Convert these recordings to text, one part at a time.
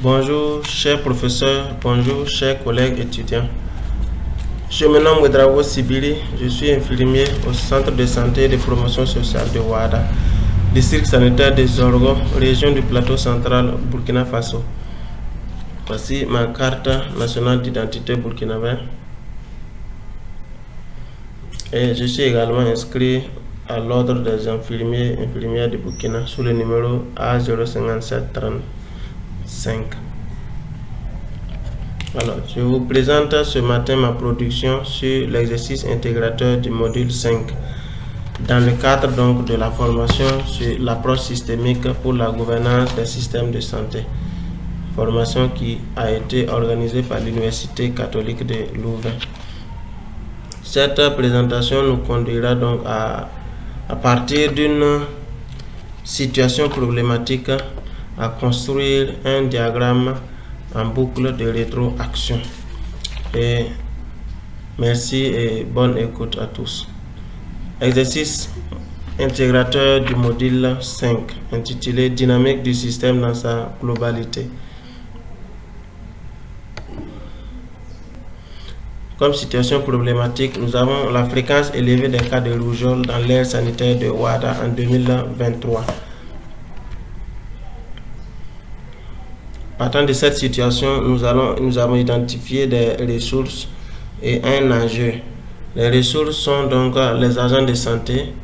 Bonjour, chers professeurs, bonjour, chers collègues étudiants. Je me nomme Ouedraogo Sibiri, je suis infirmier au centre de santé et de promotion sociale de Ouada, district sanitaire de Zorgo, région du plateau central, Burkina Faso. Voici ma carte nationale d'identité burkinabé. Et je suis également inscrit à l'ordre des infirmiers et infirmières du Burkina sous le numéro A05735. Alors, je vous présente ce matin ma production sur l'exercice intégrateur du module 5 dans le cadre donc de la formation sur l'approche systémique pour la gouvernance des systèmes de santé, formation qui a été organisée par l'Université catholique de Louvain. Cette présentation nous conduira donc à partir d'une situation problématique à construire un diagramme en boucle de rétroaction. Et merci et bonne écoute à tous. Exercice intégrateur du module 5 intitulé Dynamique du système dans sa globalité. Comme situation problématique, nous avons la fréquence élevée des cas de rougeole dans l'aire sanitaire de Ouada en 2023. Partant de cette situation, nous avons identifié des ressources et un enjeu. Les ressources sont donc les agents de santé,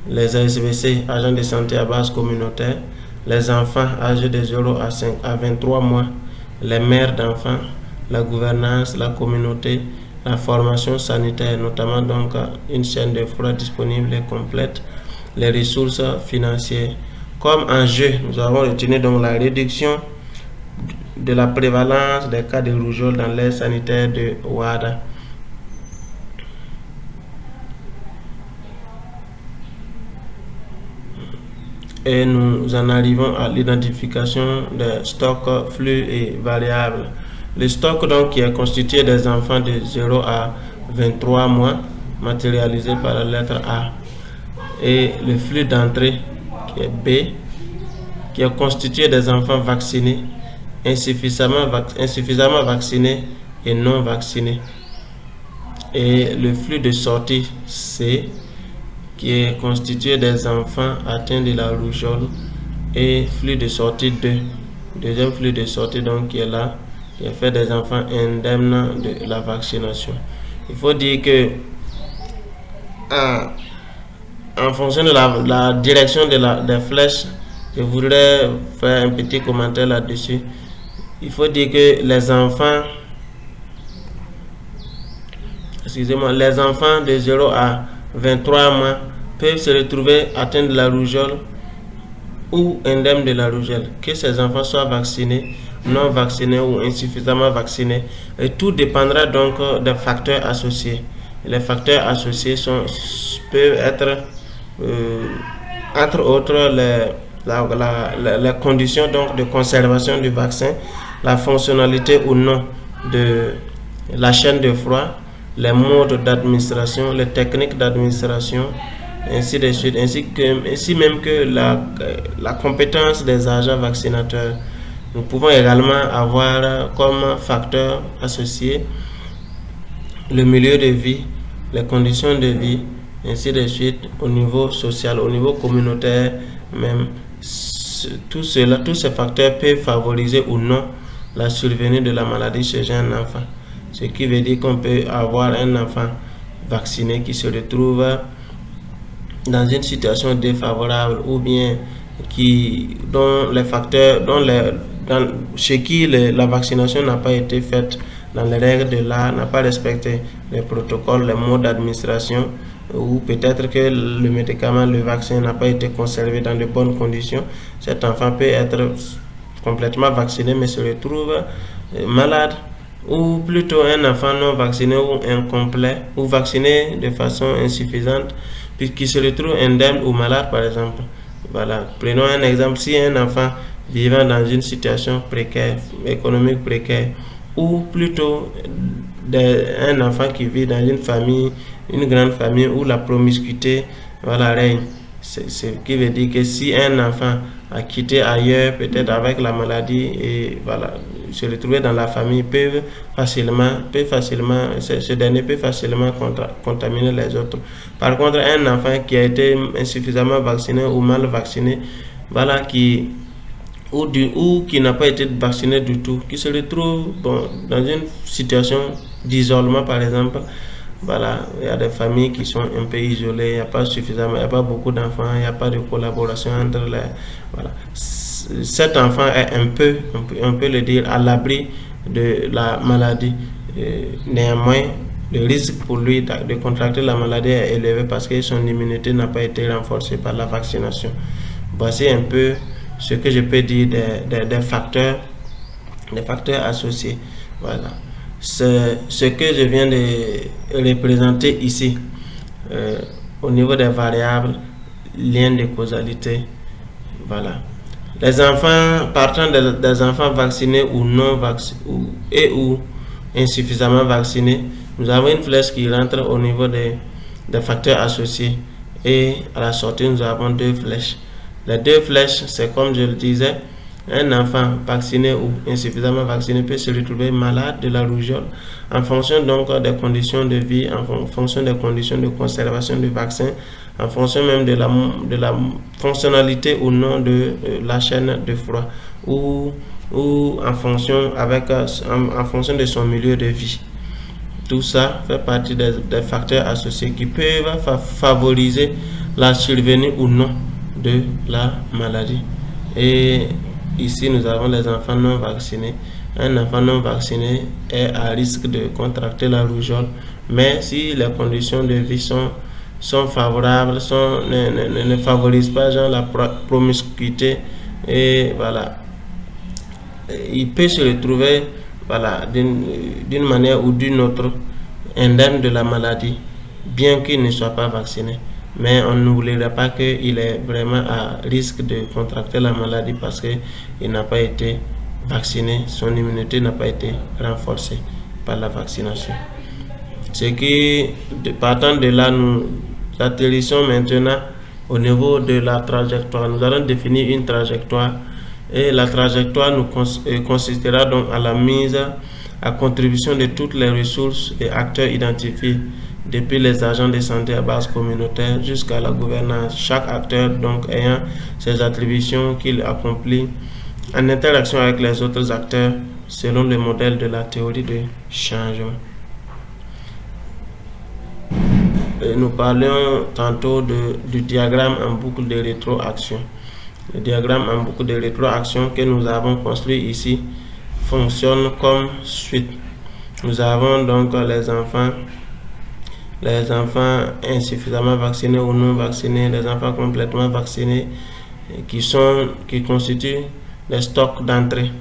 les ASVC, agents de santé à base communautaire, les enfants âgés de 0 à 23 mois, les mères d'enfants, la gouvernance, la communauté, la formation sanitaire, notamment donc une chaîne de froid disponible et complète, les ressources financières. Comme enjeu, nous avons retenu donc la réduction de la prévalence des cas de rougeole dans l'aire sanitaire de Ouada. Et nous en arrivons à l'identification des stocks flux et variables. Le stock donc qui est constitué des enfants de 0 à 23 mois, matérialisé par la lettre A. Et le flux d'entrée qui est B, qui est constitué des enfants vaccinés, insuffisamment vaccinés et non vaccinés. Et le flux de sortie C, qui est constitué des enfants atteints de la rougeole, et flux de sortie 2, deuxième flux de sortie donc qui est là, qui est fait des enfants indemnes de la vaccination. Il faut dire que en fonction de la direction des flèches, je voudrais faire un petit commentaire là-dessus. Il faut dire que les enfants de 0 à 23 mois peuvent se retrouver atteints de la rougeole ou indemnes de la rougeole, que ces enfants soient vaccinés, non vaccinés ou insuffisamment vaccinés. Et tout dépendra donc des facteurs associés. Les facteurs associés peuvent être, entre autres, les conditions donc de conservation du vaccin, la fonctionnalité ou non de la chaîne de froid, les modes d'administration, les techniques d'administration, ainsi de suite, ainsi même que la compétence des agents vaccinateurs. Nous pouvons également avoir comme facteur associé le milieu de vie, les conditions de vie, ainsi de suite, au niveau social, au niveau communautaire même. Tous ces facteurs peuvent favoriser ou non la survenue de la maladie chez un enfant. Ce qui veut dire qu'on peut avoir un enfant vacciné qui se retrouve dans une situation défavorable ou bien chez qui la vaccination n'a pas été faite dans les règles de l'art, n'a pas respecté les protocoles, les modes d'administration, ou peut-être que le médicament, le vaccin n'a pas été conservé dans de bonnes conditions. Cet enfant peut être complètement vacciné mais se retrouve malade, ou plutôt un enfant non vacciné ou incomplet, ou vacciné de façon insuffisante, puisqu'il se retrouve indemne ou malade par exemple. Voilà, prenons un exemple. Si un enfant vivant dans une situation précaire, économique précaire, ou plutôt un enfant qui vit dans une grande famille où la promiscuité règne, ce qui veut dire que si un enfant à quitter ailleurs, peut-être avec la maladie, et voilà, se retrouver dans la famille, ce dernier peut facilement contaminer les autres. Par contre, un enfant qui a été insuffisamment vacciné ou mal vacciné, voilà, ou qui n'a pas été vacciné du tout, qui se retrouve dans une situation d'isolement, par exemple. Voilà, il y a des familles qui sont un peu isolées, il n'y a pas suffisamment, il n'y a pas beaucoup d'enfants, il n'y a pas de collaboration entre les. Voilà. Cet enfant est on peut le dire, à l'abri de la maladie. Néanmoins, le risque pour lui de contracter la maladie est élevé parce que son immunité n'a pas été renforcée par la vaccination. Voici un peu ce que je peux dire des facteurs associés. Voilà. Ce que je viens de représenter ici, au niveau des variables, liens de causalité. Voilà. Les enfants, partant des enfants vaccinés ou non vaccinés ou insuffisamment vaccinés, nous avons une flèche qui rentre au niveau des facteurs associés, et à la sortie nous avons deux flèches. Les deux flèches, c'est comme je le disais, un enfant vacciné ou insuffisamment vacciné peut se retrouver malade de la rougeole en fonction donc des conditions de vie, en fonction des conditions de conservation du vaccin, en fonction même de la fonctionnalité ou non de la chaîne de froid, ou en fonction de son milieu de vie. Tout ça fait partie des facteurs associés qui peuvent favoriser la survenue ou non de la maladie. Et ici, nous avons les enfants non vaccinés. Un enfant non vacciné est à risque de contracter la rougeole, mais si les conditions de vie sont favorables, ne favorisent pas la promiscuité, et voilà, il peut se retrouver, voilà, d'une manière ou d'une autre indemne de la maladie, bien qu'il ne soit pas vacciné. Mais on n'oubliera pas qu'il est vraiment à risque de contracter la maladie parce qu'il n'a pas été vacciné, son immunité n'a pas été renforcée par la vaccination. Partant de là, nous atterrissons maintenant au niveau de la trajectoire. Nous allons définir une trajectoire, et la trajectoire consistera donc à la mise à contribution de toutes les ressources et acteurs identifiés, depuis les agents de santé à base communautaire jusqu'à la gouvernance, chaque acteur donc ayant ses attributions qu'il accomplit en interaction avec les autres acteurs selon le modèle de la théorie de changement. Et nous parlions tantôt du diagramme en boucle de rétroaction. Le diagramme en boucle de rétroaction que nous avons construit ici fonctionne comme suit. Nous avons donc les enfants insuffisamment vaccinés ou non vaccinés, les enfants complètement vaccinés, qui constituent les stocks d'entrée.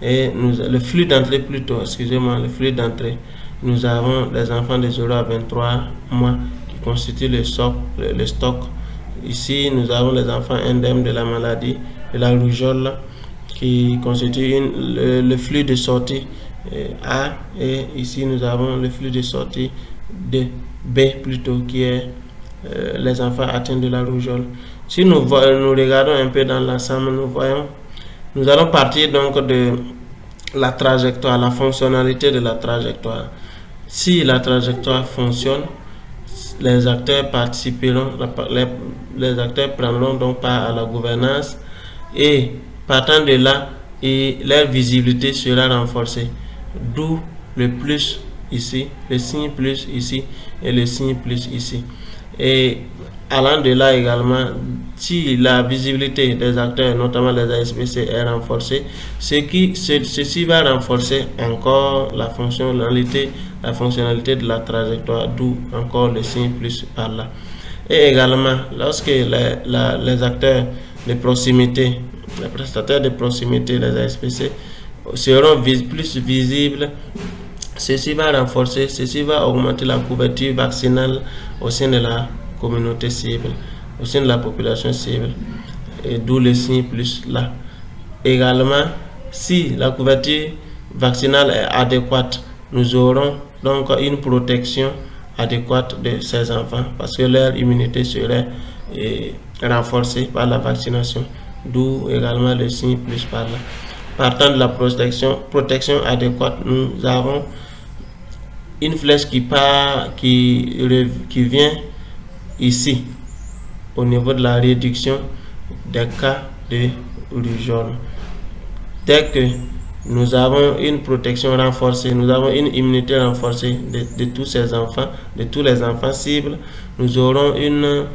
Et le flux d'entrée le flux d'entrée. Nous avons les enfants de 0 à 23 mois qui constituent le stock. Ici, nous avons les enfants indemnes de la maladie de la rougeole qui constituent le flux de sortie A, et ici nous avons le flux de sortie de B plutôt, qui est les enfants atteints de la rougeole. Si nous regardons un peu dans l'ensemble, nous allons partir donc de la trajectoire, la fonctionnalité de la trajectoire. Si la trajectoire fonctionne, les acteurs participeront, les acteurs prendront donc part à la gouvernance, et partant de là, leur visibilité sera renforcée. D'où le plus ici, le signe plus ici et le signe plus ici. Et allant de là également, si la visibilité des acteurs, notamment les ASPC, est renforcée, ceci va renforcer encore la fonctionnalité de la trajectoire, d'où encore le signe plus par là. Et également, lorsque les acteurs de proximité, les prestataires de proximité, les ASPC, seront plus visibles, ceci va renforcer, ceci va augmenter la couverture vaccinale au sein de la communauté cible, au sein de la population cible, et d'où le signe plus là. Également, si la couverture vaccinale est adéquate, nous aurons donc une protection adéquate de ces enfants parce que leur immunité serait renforcés par la vaccination, d'où également le signe plus par là. Partant de la protection adéquate, nous avons une flèche qui vient ici au niveau de la réduction des cas de rougeole. Dès que nous avons une protection renforcée, nous avons une immunité renforcée de tous ces enfants, de tous les enfants cibles, nous aurons une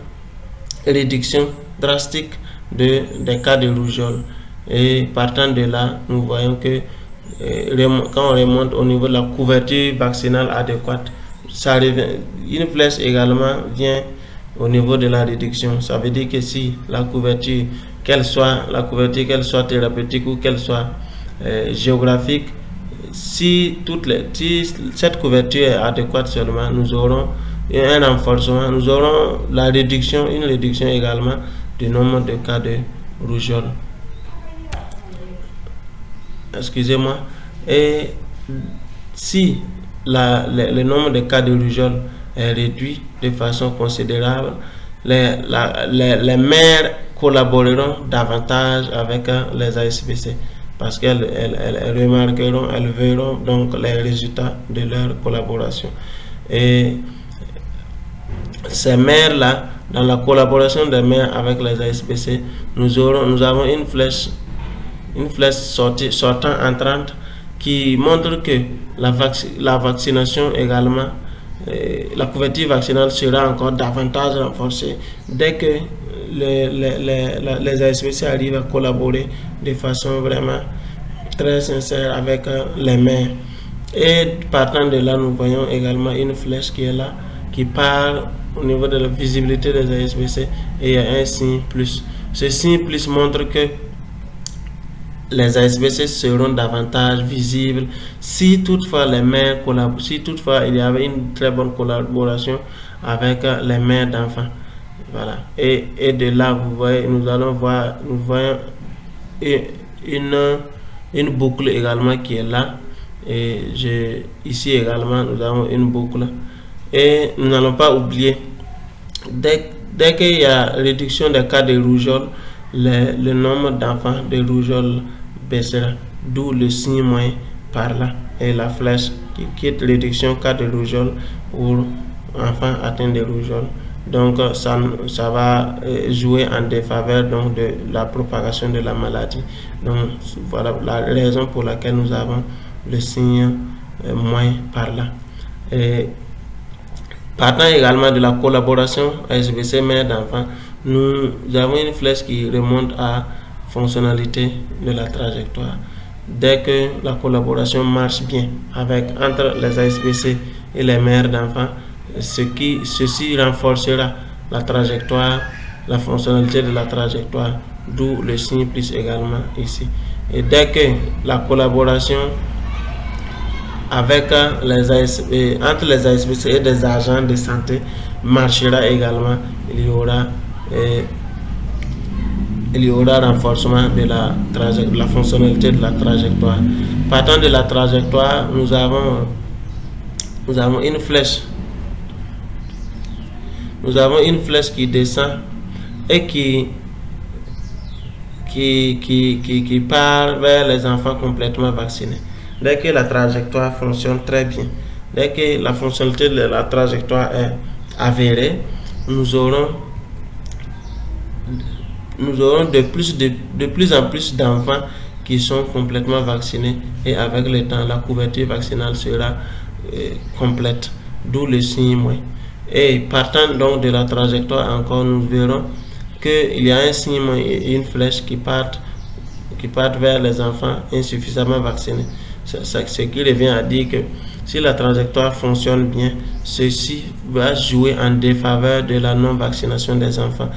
réduction drastique des cas de rougeole. Et partant de là, nous voyons que quand on remonte au niveau de la couverture vaccinale adéquate, ça revient, une flèche également vient au niveau de la réduction. Ça veut dire que si la couverture, qu'elle soit thérapeutique ou qu'elle soit géographique, si cette couverture est adéquate seulement, nous aurons un renforcement, nous aurons une réduction également du nombre de cas de rougeole. Excusez-moi. Et si le nombre de cas de rougeole est réduit de façon considérable, les mères collaboreront davantage avec les ASPC parce qu'elles remarqueront, elles verront donc les résultats de leur collaboration. Et ces mères-là, dans la collaboration des mères avec les ASPC, nous avons une flèche entrante qui montre que la vaccination également, la couverture vaccinale sera encore davantage renforcée dès que les ASPC arrivent à collaborer de façon vraiment très sincère avec les mères. Et partant de là, nous voyons également une flèche qui est là, qui parle au niveau de la visibilité des ASPC, et il y a un signe plus. Ce signe plus montre que les ASPC seront davantage visibles si toutefois les mères collaborent, si toutefois il y avait une très bonne collaboration avec les mères d'enfants. Voilà. Et de là, vous voyez, nous voyons une boucle également qui est là. Et ici également, nous avons une boucle. Et nous n'allons pas oublier, dès qu'il y a réduction des cas de rougeole, le nombre d'enfants de rougeole baissera, d'où le signe moins par là et la flèche qui quitte réduction cas de rougeole pour enfants atteints de rougeole. Donc ça va jouer en défaveur donc de la propagation de la maladie. Donc voilà la raison pour laquelle nous avons le signe moins par là. Et partant également de la collaboration ASPC mère d'enfants, nous avons une flèche qui remonte à fonctionnalité de la trajectoire. Dès que la collaboration marche bien entre les ASPC et les mères d'enfants, ceci renforcera la trajectoire, la fonctionnalité de la trajectoire, d'où le signe plus également ici. Et dès que la collaboration entre les ASPC et des agents de santé marchera également, il y aura renforcement de la fonctionnalité de la trajectoire. Partant de la trajectoire, nous avons une flèche. Nous avons une flèche qui descend et qui part vers les enfants complètement vaccinés. Dès que la trajectoire fonctionne très bien, dès que la fonctionnalité de la trajectoire est avérée, nous aurons de plus en plus d'enfants qui sont complètement vaccinés, et avec le temps, la couverture vaccinale sera complète, d'où le signe moins. Et partant donc de la trajectoire encore, nous verrons qu'il y a un signe moins et une flèche qui partent vers les enfants insuffisamment vaccinés. Ce qui revient à dire que si la trajectoire fonctionne bien, ceci va jouer en défaveur de la non-vaccination des enfants.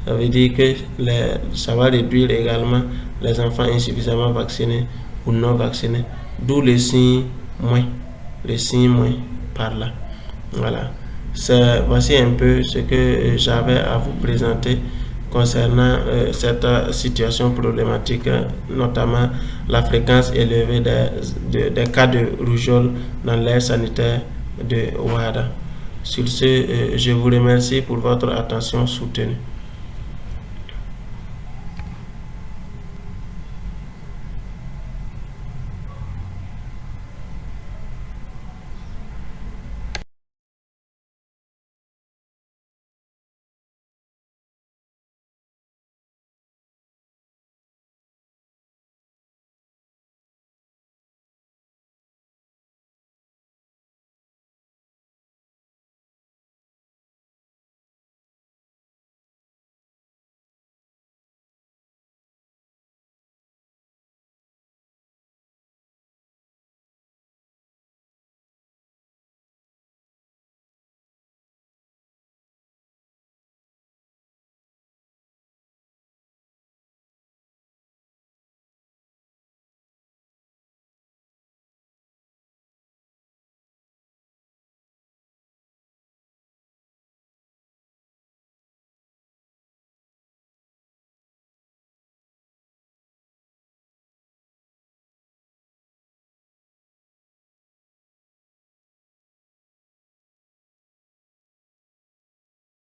Ça veut dire que ça va réduire également les enfants insuffisamment vaccinés ou non vaccinés, d'où le signe moins par là. Voilà. Voici un peu ce que j'avais à vous présenter concernant cette situation problématique, notamment la fréquence élevée des cas de rougeole dans l'aire sanitaire de Ouadda. Sur ce, je vous remercie pour votre attention soutenue.